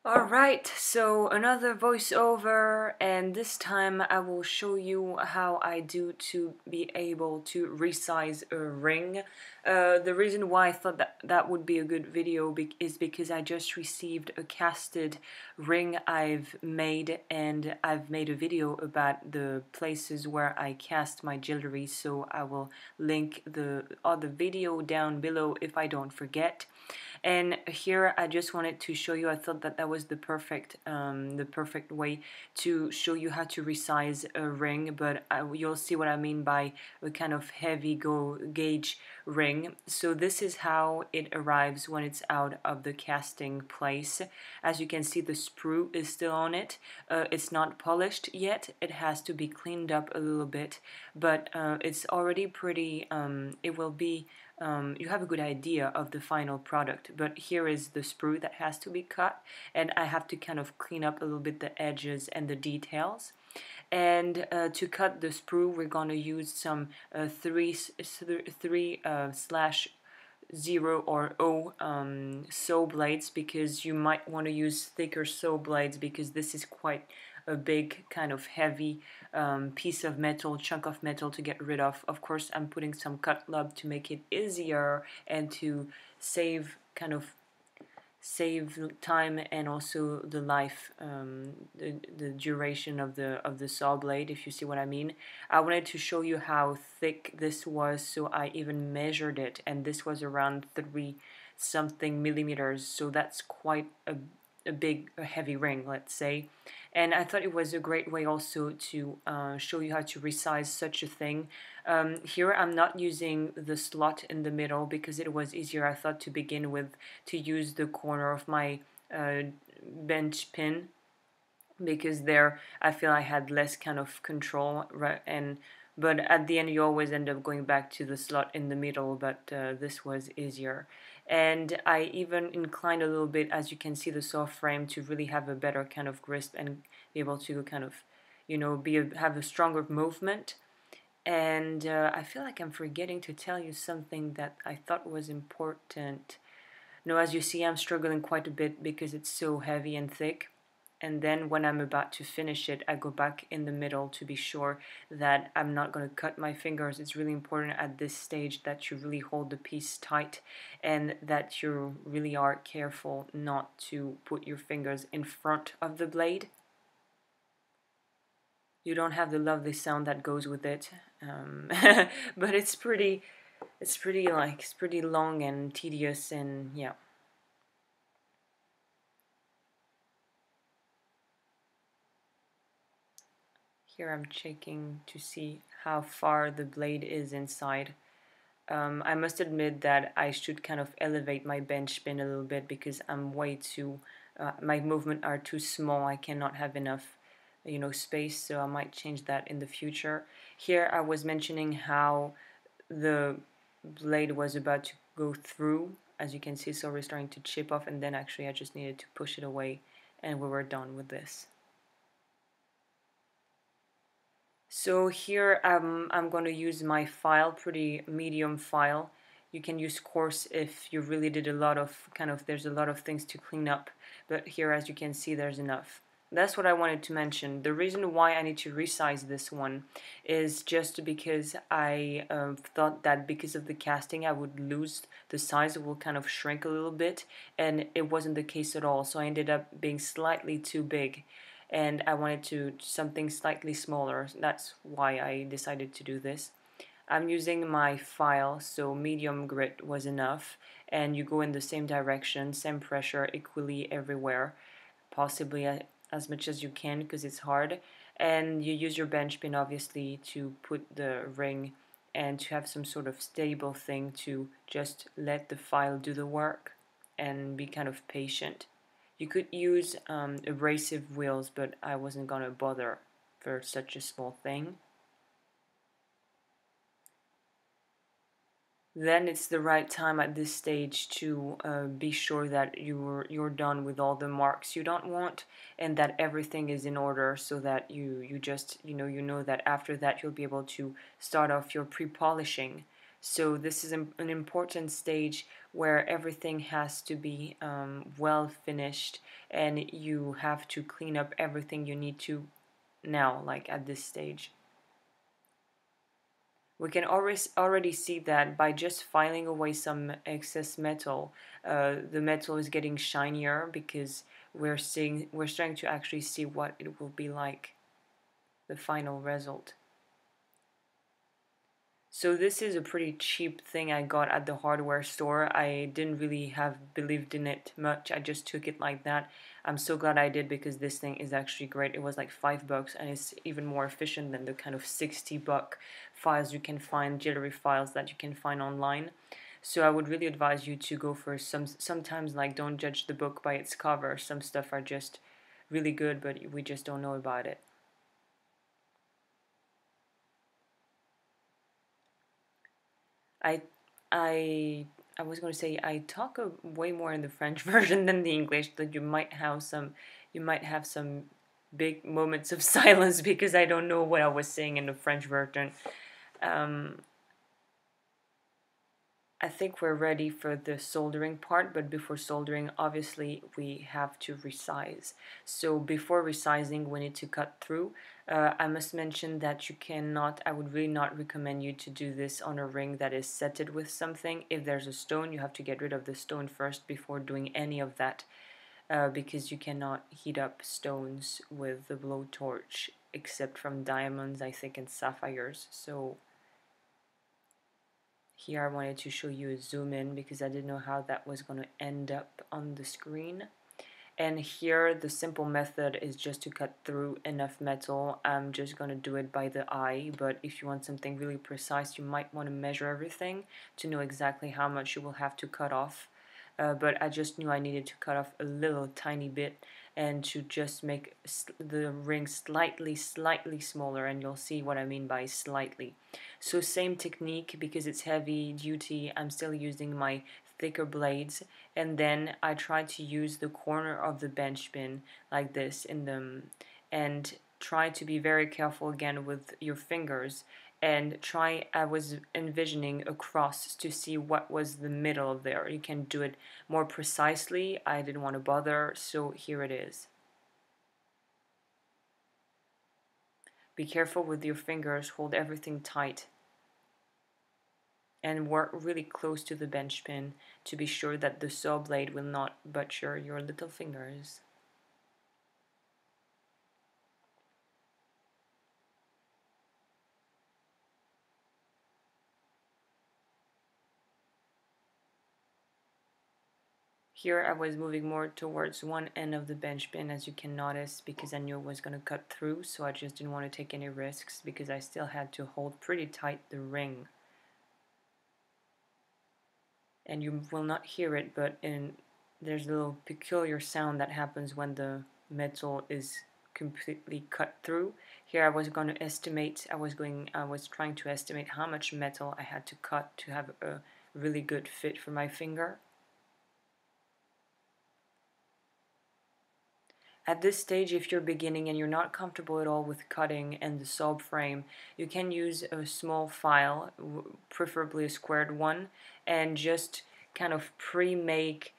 Alright, so another voiceover, and this time I will show you how I do to be able to resize a ring. The reason why I thought that would be a good video is because I just received a casted ring I've made, and I've made a video about the places where I cast my jewelry, so I will link the other video down below if I don't forget. And here I just wanted to show you, I thought that was the perfect way to show you how to resize a ring, but you'll see what I mean by a kind of heavy gauge ring. So this is how it arrives when it's out of the casting place. As you can see, the sprue is still on it. It's not polished yet. It has to be cleaned up a little bit, but it's already pretty, it will be you have a good idea of the final product. But here is the sprue that has to be cut, and I have to kind of clean up a little bit the edges and the details. And to cut the sprue, we're going to use some 3/0 or O saw blades, because you might want to use thicker saw blades, because this is quite a big kind of heavy piece of metal, chunk of metal to get rid of. Of course, I'm putting some cut lub to make it easier and to save time, and also the life, the duration of the saw blade, if you see what I mean. I wanted to show you how thick this was, so I even measured it, and this was around 3 something millimeters, so that's quite a heavy ring, let's say. And I thought it was a great way also to show you how to resize such a thing. Here I'm not using the slot in the middle because it was easier, I thought, to begin with, to use the corner of my bench pin, because there I feel I had less kind of control, right? But at the end you always end up going back to the slot in the middle, but this was easier. And I even inclined a little bit, as you can see, the saw frame to really have a better kind of grasp and be able to kind of, have a stronger movement. And I feel like I'm forgetting to tell you something that I thought was important. No, as you see, I'm struggling quite a bit because it's so heavy and thick. And then when I'm about to finish it, I go back in the middle to be sure that I'm not going to cut my fingers. It's really important at this stage that you really hold the piece tight, and that you really are careful not to put your fingers in front of the blade. You don't have the lovely sound that goes with it, but it's pretty long and tedious, and yeah. Here I'm checking to see how far the blade is inside. I must admit that I should kind of elevate my bench pin a little bit, because I'm way too, my movements are too small. I cannot have enough, space, so I might change that in the future. Here I was mentioning how the blade was about to go through, as you can see, so we're starting to chip off, and then actually I just needed to push it away, and we were done with this. So here I'm going to use my file, pretty medium file. You can use coarse if you really did a lot of there's a lot of things to clean up, but here, as you can see, there's enough. That's what I wanted to mention. The reason why I need to resize this one is just because I thought that because of the casting I would lose the size, it will kind of shrink a little bit, and it wasn't the case at all. So I ended up being slightly too big, and I wanted to something slightly smaller. That's why I decided to do this. I'm using my file, so medium grit was enough, and you go in the same direction, same pressure, equally everywhere, possibly as much as you can, because it's hard. And you use your bench pin, obviously, to put the ring, and to have some sort of stable thing to just let the file do the work and be kind of patient. You could use abrasive wheels, but I wasn't gonna bother for such a small thing. Then it's the right time at this stage to be sure that you're done with all the marks you don't want, and that everything is in order, so that you just you know that after that you'll be able to start off your pre-polishing. So this is an important stage where everything has to be well finished, and you have to clean up everything you need to now, like at this stage. We can already see that by just filing away some excess metal, the metal is getting shinier because we're starting to actually see what it will be like, the final result. So this is a pretty cheap thing I got at the hardware store. I didn't really have believed in it much. I just took it like that. I'm so glad I did because this thing is actually great. It was like $5 and it's even more efficient than the kind of $60 files you can find, jewelry files that you can find online. So I would really advise you to go for sometimes like don't judge the book by its cover. Some stuff are just really good, but we just don't know about it. I I I was going to say I talk way more in the French version than the English. That you might have some big moments of silence because I don't know what I was saying in the French version. Um, I think we're ready for the soldering part, but before soldering, obviously, we have to resize. So before resizing, we need to cut through. I must mention that you cannot, I would really not recommend you to do this on a ring that is setted with something. If there's a stone, you have to get rid of the stone first before doing any of that, because you cannot heat up stones with the blowtorch, except from diamonds, I think, and sapphires. So here I wanted to show you a zoom in because I didn't know how that was going to end up on the screen. And here the simple method is just to cut through enough metal. I'm just going to do it by the eye, but if you want something really precise, you might want to measure everything to know exactly how much you will have to cut off. But I just knew I needed to cut off a little tiny bit and to just make the ring slightly smaller, and you'll see what I mean by slightly. So same technique, because it's heavy duty, I'm still using my thicker blades, and then I try to use the corner of the bench pin like this in them, and try to be very careful again with your fingers, and try, I was envisioning a cross to see what was the middle there. You can do it more precisely. I didn't want to bother, so here it is. Be careful with your fingers, hold everything tight, and work really close to the bench pin to be sure that the saw blade will not butcher your little fingers. Here I was moving more towards one end of the bench pin, as you can notice, because I knew it was going to cut through, so I just didn't want to take any risks because I still had to hold pretty tight the ring. And you will not hear it, but there's a little peculiar sound that happens when the metal is completely cut through. Here I was going to estimate, I was trying to estimate how much metal I had to cut to have a really good fit for my finger. At this stage, if you're beginning and you're not comfortable at all with cutting and the saw frame, you can use a small file, preferably a squared one, and just kind of pre-make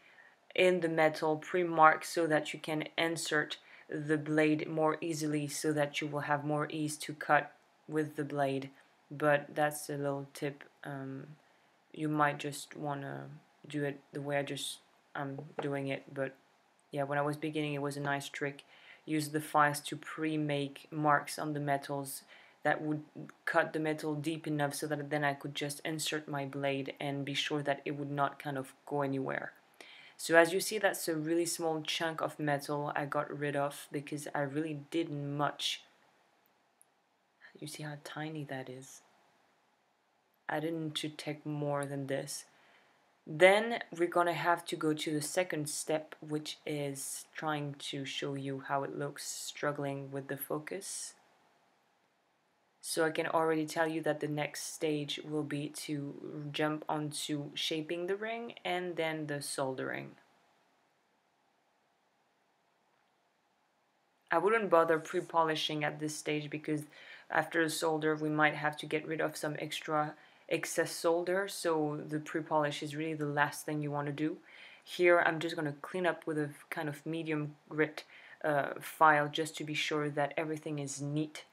in the metal, pre-mark, so that you can insert the blade more easily, so that you will have more ease to cut with the blade. But that's a little tip. You might just want to do it the way I'm doing it, but yeah, when I was beginning, it was a nice trick. Use the files to pre-make marks on the metals that would cut the metal deep enough so that then I could just insert my blade and be sure that it would not kind of go anywhere. So as you see, that's a really small chunk of metal I got rid of because I really didn't much. You see how tiny that is? I didn't to take more than this. Then we're gonna have to go to the second step, which is trying to show you how it looks struggling with the focus. So I can already tell you that the next stage will be to jump onto shaping the ring and then the soldering. I wouldn't bother pre-polishing at this stage because after the solder we might have to get rid of some extra excess solder, so the pre-polish is really the last thing you want to do. Here I'm just going to clean up with a kind of medium grit file just to be sure that everything is neat.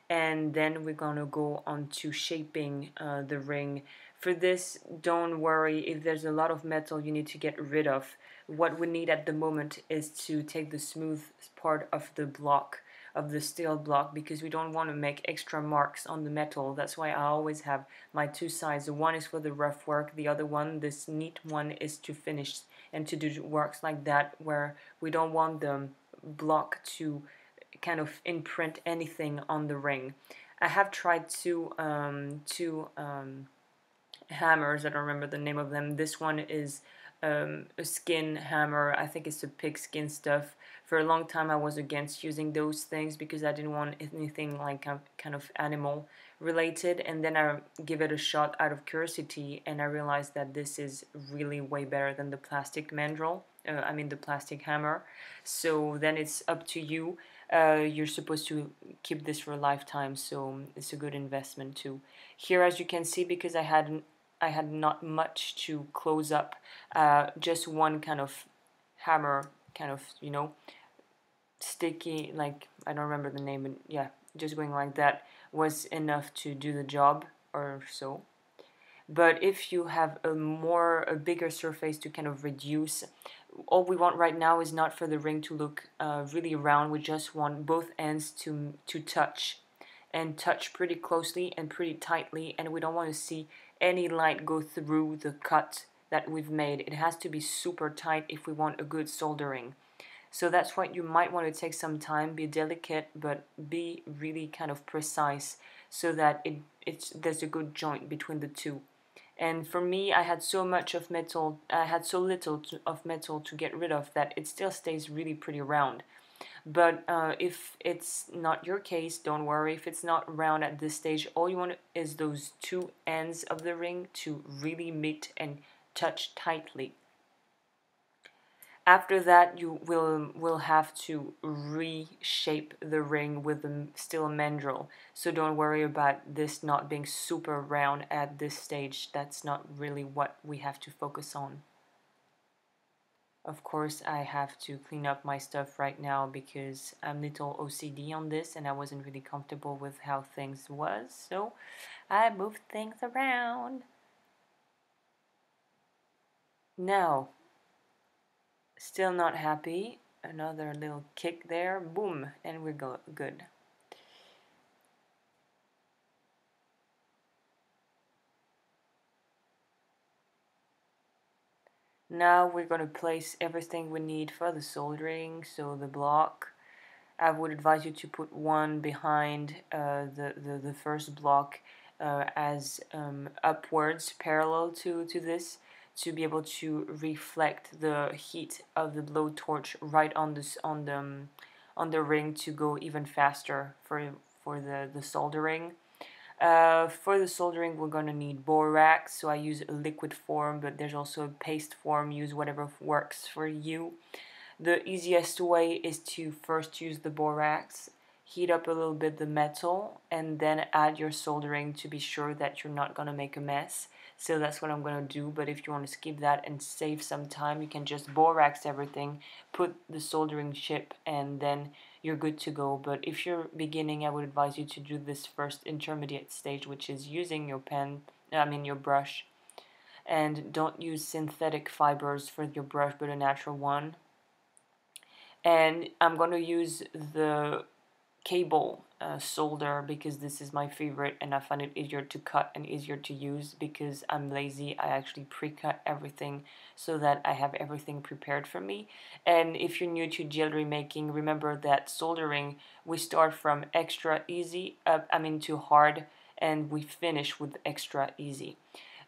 And then we're gonna go on to shaping the ring. For this, don't worry if there's a lot of metal you need to get rid of. What we need at the moment is to take the smooth part of the block, of the steel block, because we don't want to make extra marks on the metal. That's why I always have my two sides. One is for the rough work, the other one, this neat one, is to finish and to do works like that where we don't want the block to kind of imprint anything on the ring. I have tried two hammers. I don't remember the name of them. This one is a skin hammer. I think it's a pig skin stuff. For a long time I was against using those things because I didn't want anything like kind of animal related, and then I give it a shot out of curiosity and I realized that this is really way better than the plastic mandrel. The plastic hammer. So then it's up to you. You're supposed to keep this for a lifetime, so it's a good investment too. Here, as you can see, because I had not much to close up, just one kind of hammer, kind of, sticky, like, I don't remember the name, but yeah, just going like that was enough to do the job, or so. But if you have a bigger surface to kind of reduce, all we want right now is not for the ring to look really round. We just want both ends to touch, and touch pretty closely and pretty tightly, and we don't want to see any light go through the cut that we've made. It has to be super tight if we want a good soldering. So that's why you might want to take some time, be delicate, but be really kind of precise so that there's a good joint between the two. And for me, I had so much of metal, I had so little of metal to get rid of that it still stays really pretty round. But if it's not your case, don't worry. If it's not round at this stage, all you want is those two ends of the ring to really meet and touch tightly. After that, you will have to reshape the ring with the steel mandrel. So don't worry about this not being super round at this stage. That's not really what we have to focus on. Of course, I have to clean up my stuff right now because I'm a little OCD on this and I wasn't really comfortable with how things was. So I moved things around. Now, still not happy. Another little kick there. Boom. And we're good. Now we're going to place everything we need for the soldering. So the block, I would advise you to put one behind the first block as upwards, parallel to this, to be able to reflect the heat of the blowtorch right on the ring to go even faster for the soldering. For the soldering, we're going to need borax, so I use a liquid form, but there's also a paste form. Use whatever works for you. The easiest way is to first use the borax, heat up a little bit the metal, and then add your soldering to be sure that you're not going to make a mess. So that's what I'm going to do, but if you want to skip that and save some time, you can just borax everything, put the soldering chip, and then you're good to go. But if you're beginning, I would advise you to do this first intermediate stage, which is using your your brush. And don't use synthetic fibers for your brush, but a natural one. And I'm going to use the cable solder because this is my favorite and I find it easier to cut and easier to use because I'm lazy. I actually pre-cut everything so that I have everything prepared for me. And if you're new to jewelry making, remember that soldering, we start from extra easy to hard, and we finish with extra easy.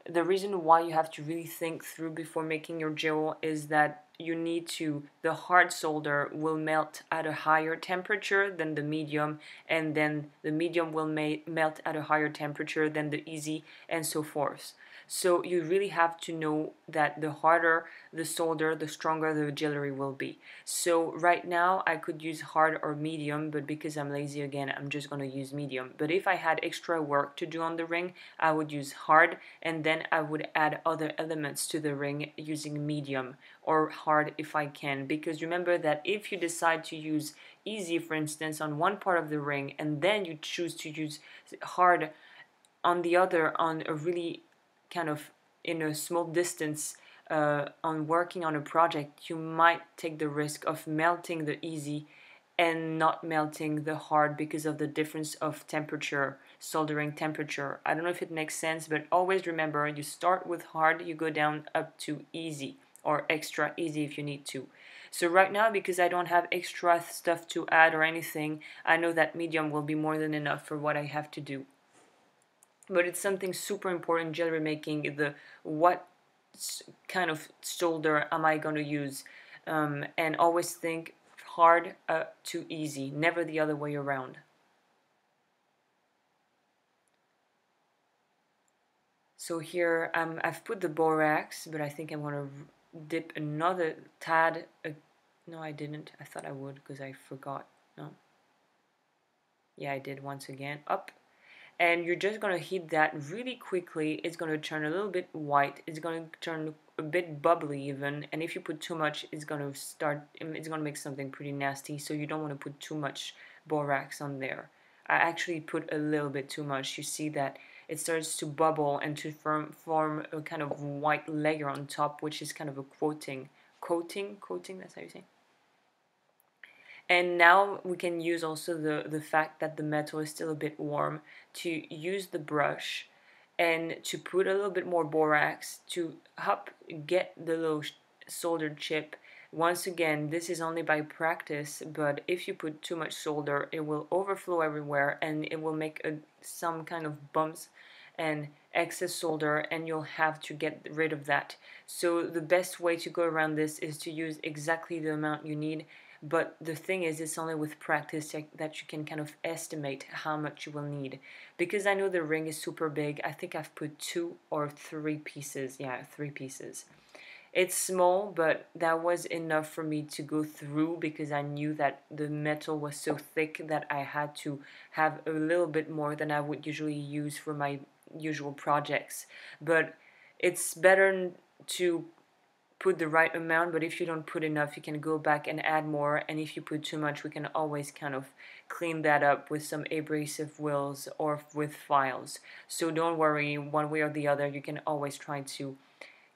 The reason why you have to really think through before making your jewel is that the hard solder will melt at a higher temperature than the medium, and then the medium will melt at a higher temperature than the easy, and so forth. So you really have to know that the harder the solder, the stronger the jewelry will be. So right now I could use hard or medium, but because I'm lazy again, I'm just going to use medium. But if I had extra work to do on the ring, I would use hard, and then I would add other elements to the ring using medium or hard if I can. Because remember that if you decide to use easy, for instance, on one part of the ring, and then you choose to use hard on the other, on a really kind of in a small distance, on working on a project, you might take the risk of melting the easy and not melting the hard because of the difference of temperature, soldering temperature. I don't know if it makes sense, but always remember, you start with hard, you go down up to easy or extra easy if you need to. So right now, because I don't have extra stuff to add or anything, I know that medium will be more than enough for what I have to do. But it's something super important, jewelry making, the what kind of solder am I going to use, and always think hard to easy, never the other way around. So here I've put the borax, but I think I'm going to dip another tad. No, I didn't. I thought I would because I forgot. No. Yeah, I did once again. Up. And you're just going to heat that really quickly. It's going to turn a little bit white. It's going to turn a bit bubbly even, and if you put too much, it's going to make something pretty nasty. So you don't want to put too much borax on there. I actually put a little bit too much. You see that it starts to bubble and to form a kind of white layer on top, which is kind of a coating, that's how you say. And now we can use also the fact that the metal is still a bit warm to use the brush and to put a little bit more borax to help get the little soldered chip. Once again, this is only by practice, but if you put too much solder, it will overflow everywhere and it will make some kind of bumps and excess solder, and you'll have to get rid of that. So the best way to go around this is to use exactly the amount you need. But the thing is, it's only with practice that you can kind of estimate how much you will need. Because I know the ring is super big, I think I've put 2 or 3 pieces. Yeah, 3 pieces. It's small, but that was enough for me to go through because I knew that the metal was so thick that I had to have a little bit more than I would usually use for my usual projects. But it's better to put the right amount, but if you don't put enough, you can go back and add more, and if you put too much, we can always kind of clean that up with some abrasive wheels or with files. So don't worry, one way or the other, you can always try to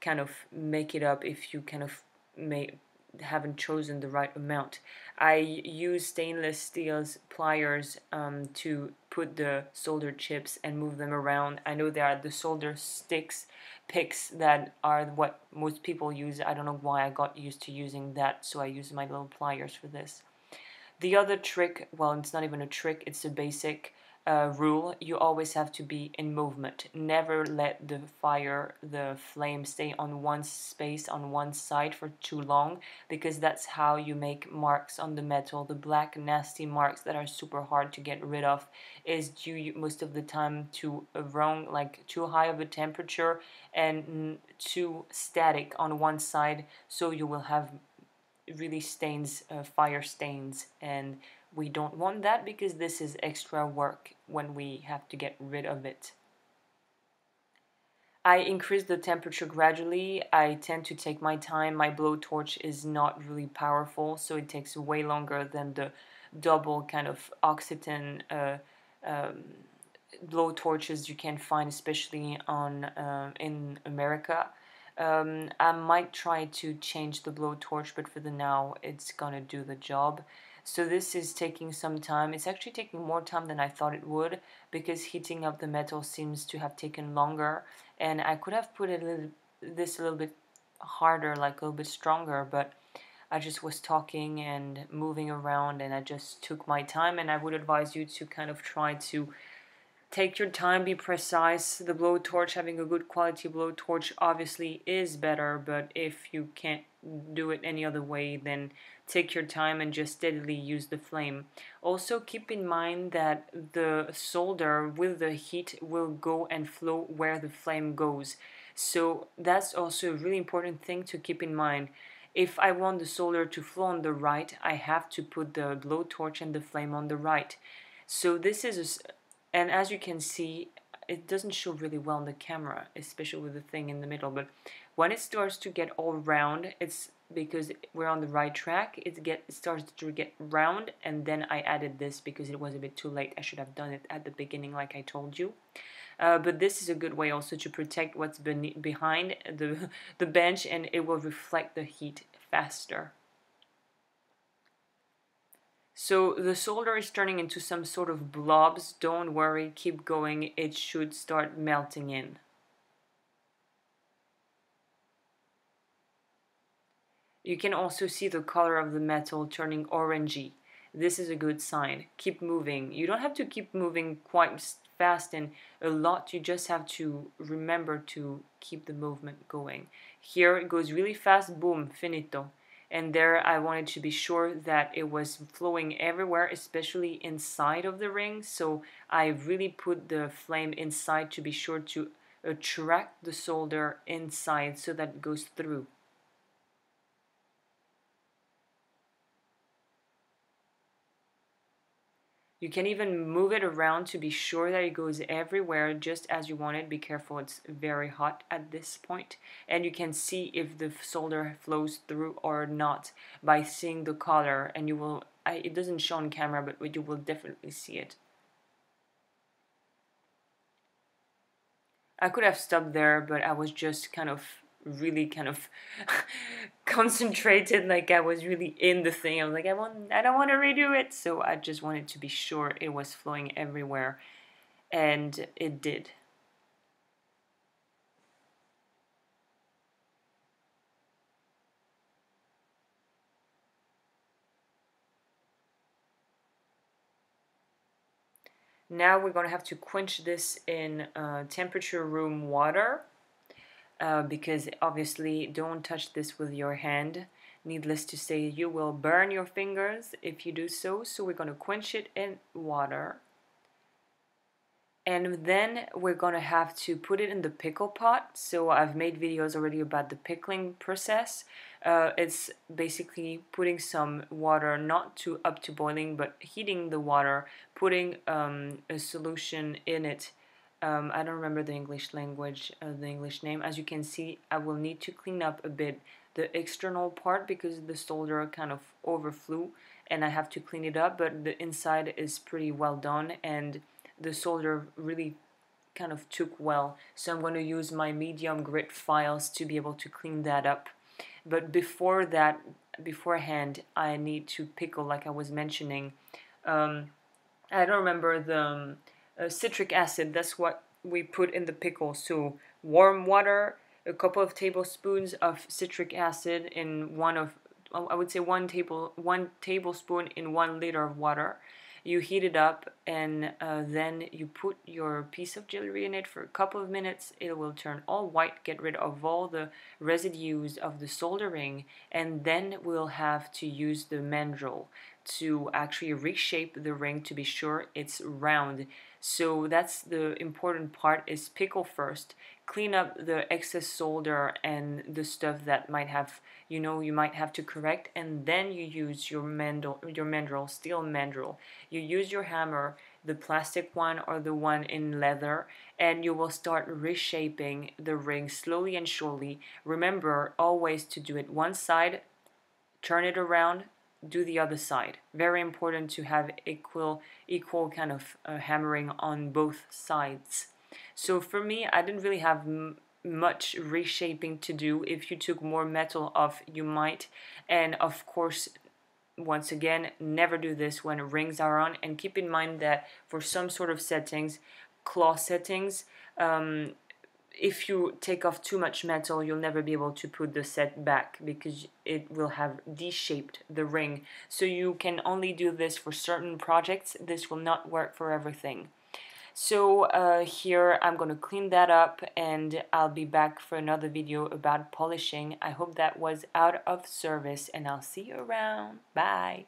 kind of make it up if you kind of haven't chosen the right amount. I use stainless steel pliers to put the solder chips and move them around. I know there are the solder picks that are what most people use. I don't know why I got used to using that, so I use my little pliers for this. The other trick, well, it's not even a trick, it's a basic rule. You always have to be in movement. Never let the flame stay on one space, on one side for too long, because that's how you make marks on the metal. The black nasty marks that are super hard to get rid of is due most of the time to a wrong, like too high of a temperature and too static on one side, so you will have really stains, fire stains, and we don't want that because this is extra work when we have to get rid of it. I increase the temperature gradually. I tend to take my time. My blowtorch is not really powerful, so it takes way longer than the double kind of Occitan blowtorches you can find, especially in America. I might try to change the blowtorch, but for the now, it's gonna do the job. So this is taking some time. It's actually taking more time than I thought it would because heating up the metal seems to have taken longer. And I could have put this a little bit harder, like a little bit stronger, but I just was talking and moving around, and I just took my time. And I would advise you to kind of try to take your time, be precise. The blowtorch, having a good quality blowtorch obviously is better, but if you can't do it any other way, then take your time and just steadily use the flame. Also keep in mind that the solder with the heat will go and flow where the flame goes. So that's also a really important thing to keep in mind. If I want the solder to flow on the right, I have to put the blowtorch and the flame on the right. So this is, and as you can see, it doesn't show really well on the camera, especially with the thing in the middle, but when it starts to get all round, it's because we're on the right track. It starts to get round, and then I added this because it was a bit too late. I should have done it at the beginning like I told you. But this is a good way also to protect what's behind the bench, and it will reflect the heat faster. So the solder is turning into some sort of blobs. Don't worry, keep going. It should start melting in. You can also see the color of the metal turning orangey. This is a good sign. Keep moving. You don't have to keep moving quite fast and a lot. You just have to remember to keep the movement going. Here it goes really fast. Boom, finito. And there I wanted to be sure that it was flowing everywhere, especially inside of the ring. So I really put the flame inside to be sure to attract the solder inside so that it goes through. You can even move it around to be sure that it goes everywhere just as you want it. Be careful, it's very hot at this point. And you can see if the solder flows through or not by seeing the color. And you will, it doesn't show on camera, but you will definitely see it. I could have stopped there, but I was just really concentrated, like I was really in the thing. I was like, I don't want to redo it. So I just wanted to be sure it was flowing everywhere, and it did. Now we're going to have to quench this in temperature room water. Because obviously don't touch this with your hand. Needless to say, you will burn your fingers if you do so. So we're going to quench it in water. And then we're going to have to put it in the pickle pot. So I've made videos already about the pickling process. It's basically putting some water, not up to boiling, but heating the water, putting a solution in it. I don't remember the English language, the English name. As you can see, I will need to clean up a bit the external part because the solder kind of overflew and I have to clean it up, but the inside is pretty well done and the solder really kind of took well. So I'm going to use my medium grit files to be able to clean that up. But before that, beforehand, I need to pickle like I was mentioning. I don't remember the citric acid. That's what we put in the pickle. So warm water, a couple of tablespoons of citric acid in I would say one tablespoon in 1 liter of water. You heat it up and then you put your piece of jewelry in it for a couple of minutes. It will turn all white, get rid of all the residues of the soldering, and then we'll have to use the mandrel to actually reshape the ring to be sure it's round. So that's the important part, is pickle first, clean up the excess solder and the stuff that might have, you might have to correct, and then you use your mandrel, steel mandrel. You use your hammer, the plastic one or the one in leather, and you will start reshaping the ring slowly and surely. Remember always to do it one side, turn it around, do the other side. Very important to have equal kind of hammering on both sides. So for me, I didn't really have much reshaping to do. If you took more metal off, you might. And of course, once again, never do this when rings are on. And keep in mind that for some sort of settings, claw settings, if you take off too much metal, you'll never be able to put the set back because it will have de-shaped the ring. So you can only do this for certain projects. This will not work for everything. So here I'm going to clean that up and I'll be back for another video about polishing. I hope that was out of service and I'll see you around. Bye!